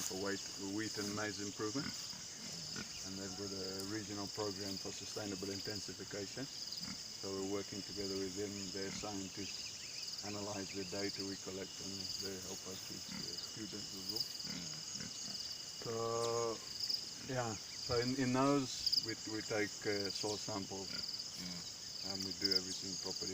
for wheat and maize improvement. And they've got a regional program for sustainable intensification. So we're working together with them, their scientists, analyze the data we collect, and they help us with students as well. So yeah, so in those we take soil samples and we do everything properly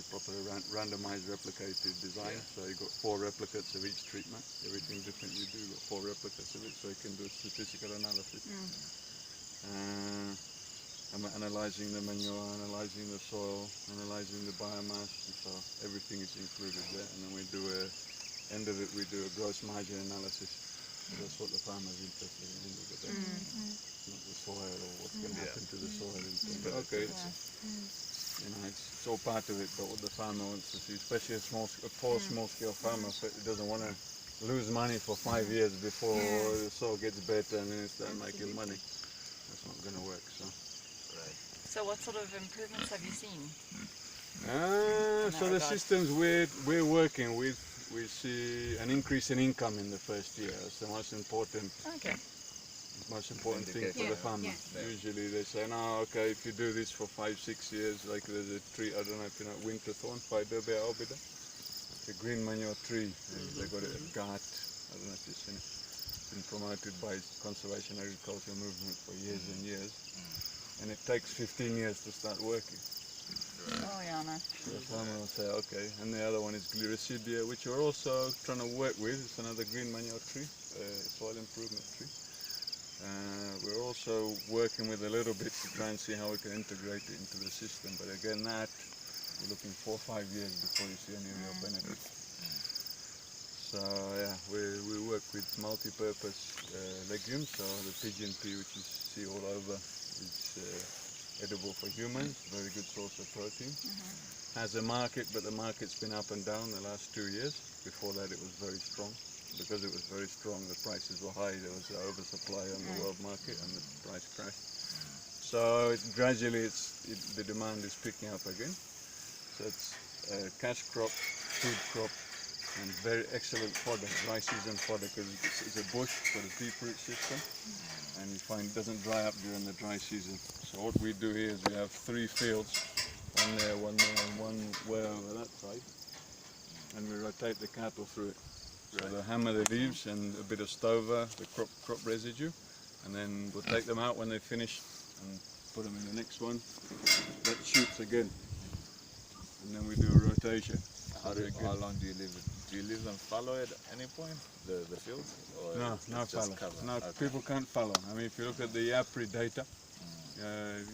randomized replicated design. So you got 4 replicates of each treatment. Everything different you do, you got 4 replicates of it, so you can do a statistical analysis. And we're analyzing the manure, analyzing the soil, analyzing the biomass, and so everything is included there. And then we do end of it, we do a gross margin analysis. That's what the farmer's interested in. Not the soil or what's going to happen to the soil. But okay, it's all part of it. But what the farmer wants to see, especially a poor small-scale farmer, doesn't want to lose money for 5 years before the soil gets better and then start making money. That's not going to work. So what sort of improvements have you seen? So the systems we're working with, we see an increase in income in the first year. That's the most important. Thing for the farmer. Usually they say, no, okay, if you do this for 5-6 years, like there's a tree, I don't know if you know, winterthorn, Phaidobia albida. It's a green manure tree. They got it at GART. I don't know if you've seen it. It's been promoted by conservation agriculture movement for years and years. And it takes 15 years to start working. Oh yeah, no. So the farmer will say, okay. And the other one is Gliricidia, which we're also trying to work with. It's another green manure tree, soil improvement tree. We're also working with a little bit to try and see how we can integrate it into the system. But again, that you're looking 4 or 5 years before you see any real benefit. So yeah, we work with multi-purpose legumes. So the pigeon pea, which you see all over, is edible for humans. Very good source of protein. Has a market, but the market's been up and down the last 2 years. Before that, it was very strong. Because it was very strong, the prices were high. There was an oversupply on the world market, and the price crashed. So gradually, the demand is picking up again. So it's a cash crop, food crop, and very excellent fodder, dry season fodder, because it's a bush, it's got a deep root system, and you find it doesn't dry up during the dry season. So what we do here is we have 3 fields, one there, one there, and one way over that side, and we rotate the cattle through it. So they'll hammer the leaves and a bit of stover, the crop residue, and then we'll take them out when they're finished and put them in the next one. That shoots again, and then we do a rotation. How long do you leave it? Do you leave them fallow at any point, the field? Or no fallow. No, okay. People can't fallow. I mean, if you look at the IAPRI data,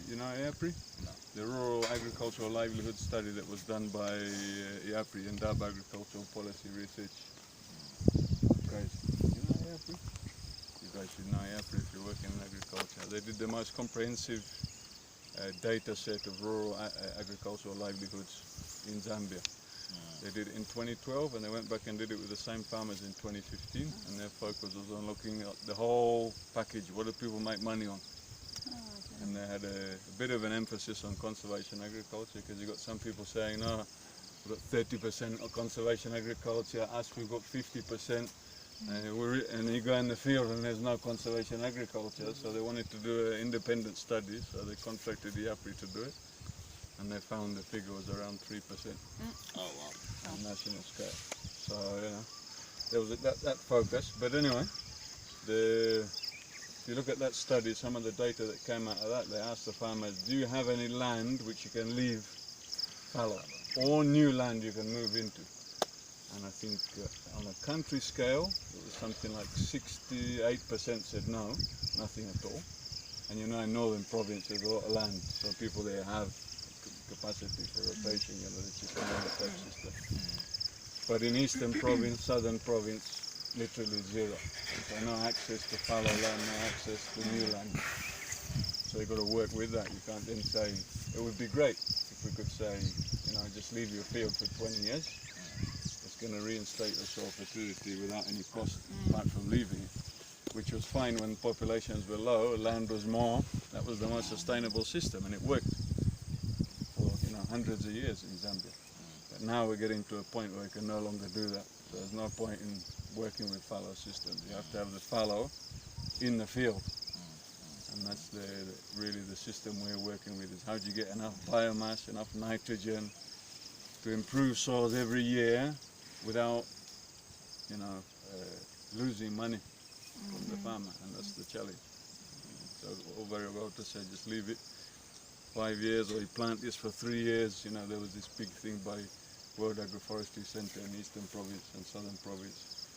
you know IAPRI? No. The Rural Agricultural Livelihood Study that was done by IAPRI, Indaba Agricultural Policy Research. Guys, you know IAPRI? You guys should know IAPRI if you're working in agriculture. They did the most comprehensive data set of rural agricultural livelihoods in Zambia. They did it in 2012, and they went back and did it with the same farmers in 2015, and their focus was on looking at the whole package. What do people make money on? And they had a bit of an emphasis on conservation agriculture, because you got some people saying, no, we've got 30% of conservation agriculture, us we've got 50%, and you go in the field and there's no conservation agriculture. So they wanted to do an independent study, so they contracted the IAPRI to do it, and they found the figure was around 3%. Oh wow! On national scale. So you know, there was that focus. But anyway, if you look at that study, some of the data that came out of that, they asked the farmers, do you have any land which you can leave fallow, or new land you can move into? And I think on a country scale, it was something like 68% said no, nothing at all. And you know, in northern province there's a lot of land, so people there have capacity for rotation, you know, that you can run a type system. But in eastern province, southern province, literally zero. So no access to fallow land, no access to new land. So you've got to work with that. You can't then say, it would be great if we could say, you know, just leave your field for 20 years. It's going to reinstate your soil fertility without any cost apart from leaving it, which was fine when populations were low, land was more. That was the most sustainable system, and it worked for, you know, hundreds of years in Zambia. But now we're getting to a point where we can no longer do that. So there's no point in working with fallow systems. You have to have the fallow in the field. And that's really the system we're working with, is how do you get enough biomass, enough nitrogen to improve soils every year without, losing money from the farmer, and that's the challenge. So all very well to say just leave it 5 years or you plant this for 3 years. There was this big thing by World Agroforestry Center in Eastern Province and Southern Province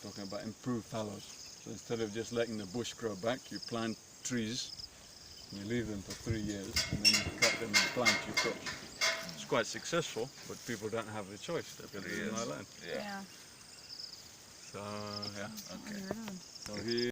talking about improved fallows. So instead of just letting the bush grow back, you plant trees and you leave them for 3 years and then you cut them and plant your crops. It's quite successful, but people don't have the choice. They've got to use my land. Yeah. So yeah. Okay. Really. So here